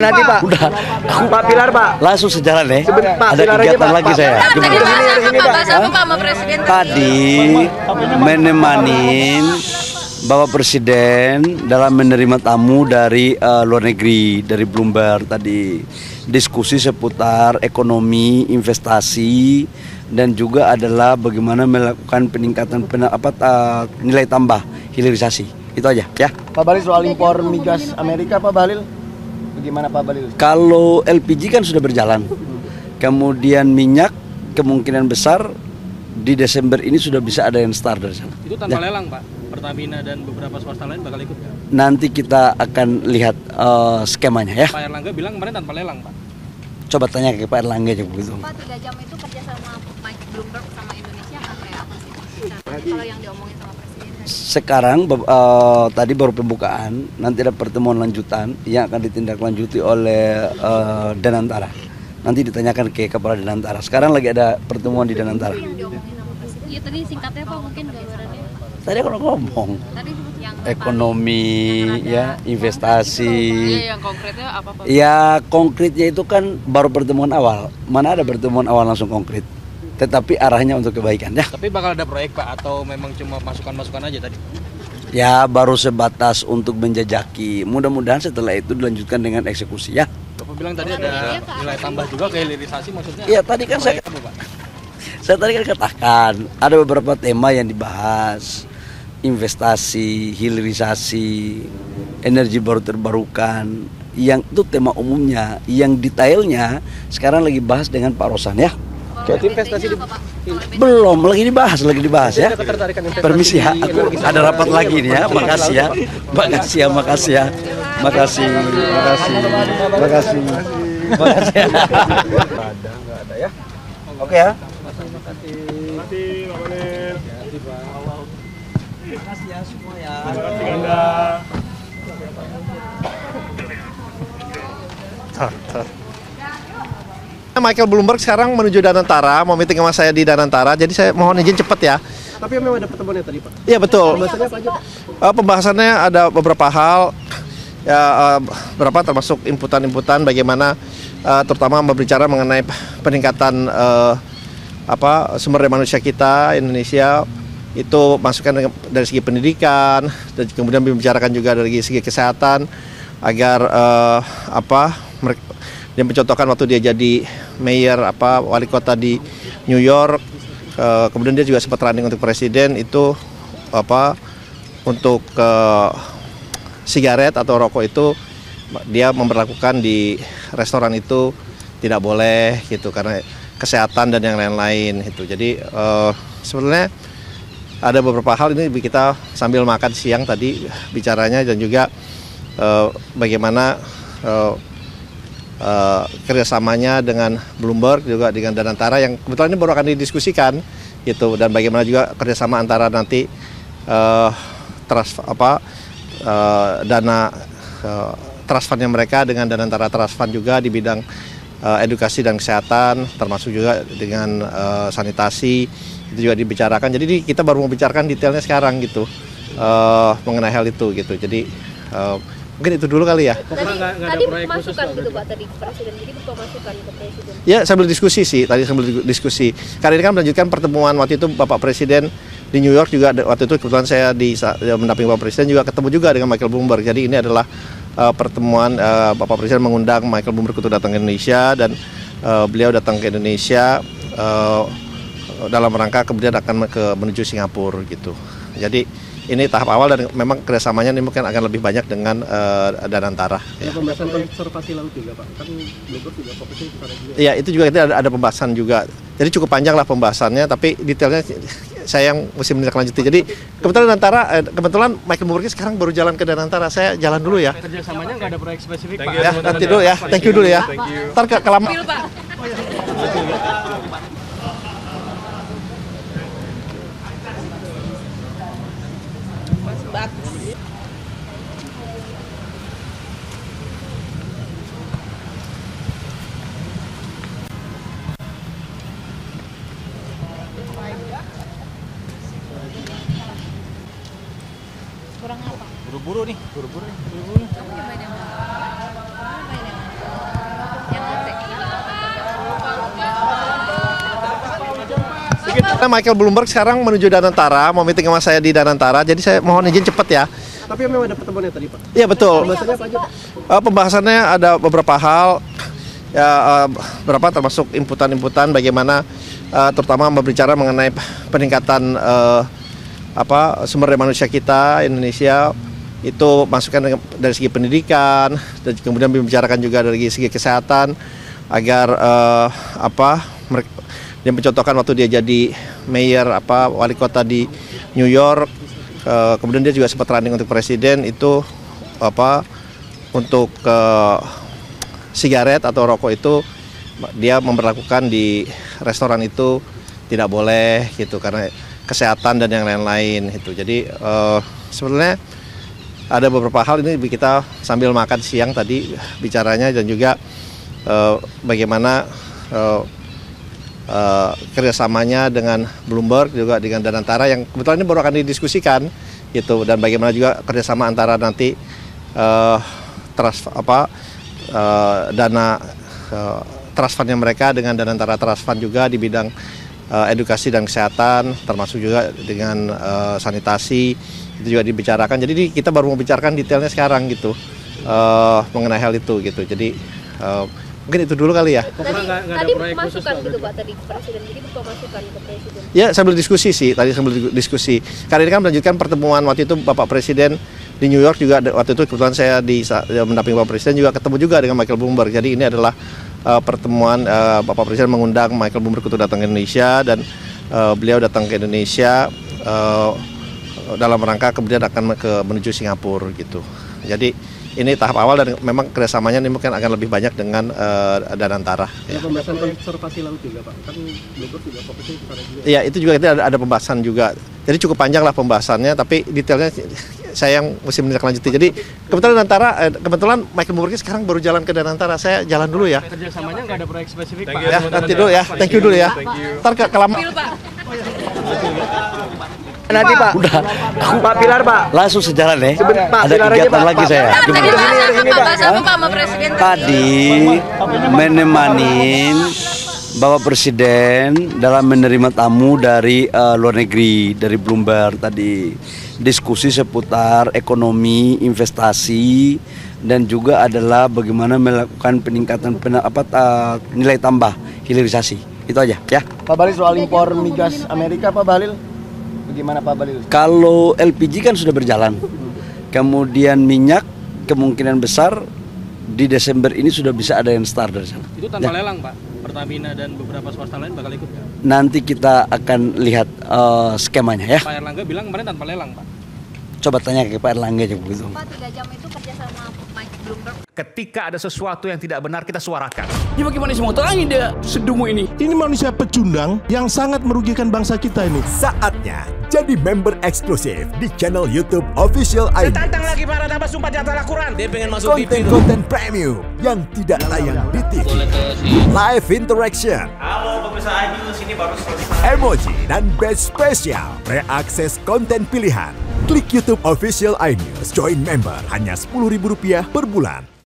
Nanti Pak. Udah. Pak Pilar Pak. Langsung sejalan ya. Pak, Ada Pilar aja, kegiatan Pak. lagi Pak. saya. Tadi Gimana? bahas apa Pak sama Presiden Tadi menemanin Bapak Presiden dalam menerima tamu dari luar negeri, dari Bloomberg tadi. Diskusi seputar ekonomi, investasi, dan juga adalah bagaimana melakukan peningkatan nilai tambah hilirisasi. Itu aja ya. Pak Bahlil soal impor migas Amerika Pak Bahlil. Bagaimana Pak Bahlil? Kalau LPG kan sudah berjalan. Kemudian minyak kemungkinan besar di Desember ini sudah bisa ada yang start dari sana. Itu tanpa lelang Pak? Pertamina dan beberapa swasta lain bakal ikut nggak? Nanti kita akan lihat skemanya ya. Pak Erlangga bilang kemarin tanpa lelang Pak. Coba tanya ke Pak Erlangga juga begitu. Pak, 3 jam itu kerja sama Mike Bloomberg sama Indonesia kayak apa sih? Kalau yang diomongin sama Presiden tadi. Sekarang tadi baru pembukaan, nanti ada pertemuan lanjutan yang akan ditindaklanjuti oleh Danantara. Nanti ditanyakan ke Kepala Danantara. Sekarang lagi ada pertemuan di Danantara. Yang diomongin sama Presiden. Iya tadi singkatnya Pak mungkin gambarannya. Tadi aku udah ngomong Tadi yang ekonomi, ya, investasi. Iya, yang konkretnya apa Pak? Ya konkretnya itu kan baru pertemuan awal. Mana ada pertemuan awal langsung konkret. Tetapi arahnya untuk kebaikan ya. Tapi bakal ada proyek Pak atau memang cuma masukan-masukan aja tadi? Ya baru sebatas untuk menjajaki. Mudah-mudahan setelah itu dilanjutkan dengan eksekusi ya. Bapak bilang tadi ada nilai tambah juga ke hilirisasi maksudnya? Iya tadi kan saya tadi kan katakan ada beberapa tema yang dibahas. Investasi, hilirisasi, energi baru terbarukan, yang itu tema umumnya, yang detailnya sekarang lagi bahas dengan Pak Rosan ya. Jadi investasi Belum, lagi dibahas ya. Permisi ya, aku ada rapat lagi nih ya. Makasih ya. Makasih ya. Enggak ada ya. Oke ya. Terima kasih Pak Bahlil. Terima kasih ya semua ya. Terima kasih Anda. Michael Bloomberg sekarang menuju Danantara, mau meeting sama saya di Danantara, jadi saya mohon izin cepat ya. Tapi memang ada pertemuannya tadi Pak. Iya betul. Pembahasannya apa aja Pak? Pembahasannya ada beberapa hal, ya berapa termasuk inputan-inputan bagaimana, terutama berbicara mengenai peningkatan sumber daya manusia kita Indonesia. Itu masukan dari segi pendidikan dan kemudian dibicarakan juga dari segi kesehatan agar dia mencontohkan waktu dia jadi mayor wali kota di New York, kemudian dia juga sempat running untuk presiden itu untuk sigaret atau rokok itu dia memperlakukan di restoran itu tidak boleh gitu karena kesehatan dan yang lain-lain itu. Jadi sebenarnya ada beberapa hal ini kita sambil makan siang tadi bicaranya dan juga bagaimana kerjasamanya dengan Bloomberg juga dengan Danantara yang kebetulan ini baru akan didiskusikan gitu, dan bagaimana juga kerjasama antara nanti dana trust fundnya mereka dengan Danantara Trust Fund juga di bidang edukasi dan kesehatan, termasuk juga dengan sanitasi. Itu juga dibicarakan. Jadi kita baru mau bicarakan detailnya sekarang gitu mengenai hal itu gitu. Jadi mungkin itu dulu kali ya. Tadi masukan gitu Pak tadi Presiden, jadi betul masukan ke Presiden. Ya sambil diskusi sih, tadi sambil diskusi. Karena ini kan melanjutkan pertemuan waktu itu Bapak Presiden di New York juga, waktu itu kebetulan saya mendampingi Bapak Presiden juga ketemu juga dengan Michael Bloomberg. Jadi ini adalah pertemuan Bapak Presiden mengundang Michael Bloomberg untuk datang ke Indonesia, dan beliau datang ke Indonesia dalam rangka kemudian akan menuju Singapura gitu. Jadi ini tahap awal dan memang kerjasamanya ini mungkin akan lebih banyak dengan Danantara. Ada pembahasan konservasi laut juga Pak. Kan Bloomberg juga fokusnya ke sana juga. Iya itu juga ada pembahasan juga. Jadi cukup panjang lah pembahasannya, tapi detailnya saya yang mesti menindaklanjuti. Jadi kebetulan Michael Bloomberg sekarang baru jalan ke Danantara. Saya jalan dulu ya. Kerjasamanya nggak ada proyek spesifik Pak. Ya nanti dulu ya. Thank you dulu ya. Ntar kelamaan. Kurang apa? Buru-buru nih. Kamu nyobain yang mana? Kamu nyobain yang mana? Michael Bloomberg sekarang menuju Danantara, mau meeting sama saya di Danantara, jadi saya mohon izin cepat ya. Tapi memang ada pertemuannya tadi, Pak. Iya betul. Pembahasannya apa aja, Pak? Pembahasannya ada beberapa hal, ya berapa termasuk inputan-inputan bagaimana, terutama berbicara mengenai peningkatan sumber daya manusia kita Indonesia, itu masukan dari segi pendidikan, dan kemudian membicarakan juga dari segi kesehatan agar dia mencontohkan waktu dia jadi mayor wali kota di New York, kemudian dia juga sempat running untuk presiden itu untuk sigaret atau rokok itu dia memperlakukan di restoran itu tidak boleh gitu karena kesehatan dan yang lain-lain itu. Jadi sebenarnya ada beberapa hal ini kita sambil makan siang tadi bicaranya, dan juga bagaimana kerjasamanya dengan Bloomberg juga dengan Danantara yang kebetulan ini baru akan didiskusikan gitu, dan bagaimana juga kerjasama antara nanti dana trust fundnya mereka dengan Danantara Trust Fund juga di bidang edukasi dan kesehatan, termasuk juga dengan sanitasi, itu juga dibicarakan. Jadi kita baru membicarakan detailnya sekarang gitu mengenai hal itu gitu. Jadi mungkin itu dulu kali ya. Tadi masukan gitu Pak tadi Presiden, jadi berupa masukan ke Presiden. Ya sambil diskusi sih, tadi sambil diskusi. Karena ini kan melanjutkan pertemuan waktu itu Bapak Presiden di New York juga, waktu itu kebetulan saya mendampingi Bapak Presiden juga ketemu juga dengan Michael Bloomberg. Jadi ini adalah pertemuan Bapak Presiden mengundang Michael Bloomberg untuk datang ke Indonesia, dan beliau datang ke Indonesia dalam rangka kemudian akan menuju Singapura gitu. Jadi ini tahap awal dan memang kerjasamanya ini mungkin akan lebih banyak dengan Danantara. Ada pembahasan konservasi laut juga, Pak. Kan Bloomberg juga fokusnya ke sana juga. Iya, itu juga ada pembahasan juga. Jadi cukup panjang lah pembahasannya, tapi detailnya saya yang mesti menindaklanjuti. Jadi kebetulan Michael Bloomberg sekarang baru jalan ke Danantara. Saya jalan dulu ya. Kerjasamanya nggak ada proyek spesifik, Pak. Ya, nanti dulu ya. Thank you dulu ya. Ntar kelamaan. Nanti Pak. Udah, Pak Pilar Pak. langsung sejalan ya. Pak, Ada Pilar aja, kegiatan Pak. lagi saya. Tadi Gimana? bahas apa Pak sama Presiden Tadi menemanin Bapak Presiden dalam menerima tamu dari luar negeri, dari Bloomberg tadi, diskusi seputar ekonomi, investasi, dan juga adalah bagaimana melakukan peningkatan nilai tambah hilirisasi. Itu aja ya. Pak Bahlil, soal impor migas Amerika Pak Bahlil, bagaimana Pak Bahlil? Kalau LPG kan sudah berjalan, kemudian minyak kemungkinan besar di Desember ini sudah bisa ada yang start dari sana. Itu tanpa lelang, Pak. Pertamina dan beberapa swasta lain bakal ikut nggak? Nanti kita akan lihat skemanya ya. Pak Erlangga bilang kemarin tanpa lelang, Pak. Coba tanya ke Pak Erlangga aja begitu. Pak 3 jam itu kerja sama Mike Bloomberg. Ketika ada sesuatu yang tidak benar, kita suarakan. Ya bagaimana semua terangin dia sedungu ini? Ini manusia pecundang yang sangat merugikan bangsa kita ini. Saatnya jadi member eksklusif di channel YouTube Official ID. Tantang lagi para nama sumpah di antara Al-Quran. Dia pengen masuk TV. Konten-konten premium yang tidak tayang di TV. Live interaction. Halo pemirsa iNews, ini baru selesai. Emoji dan badge spesial. Reakses konten pilihan. Klik YouTube Official iNews. Join member hanya Rp10.000 per bulan.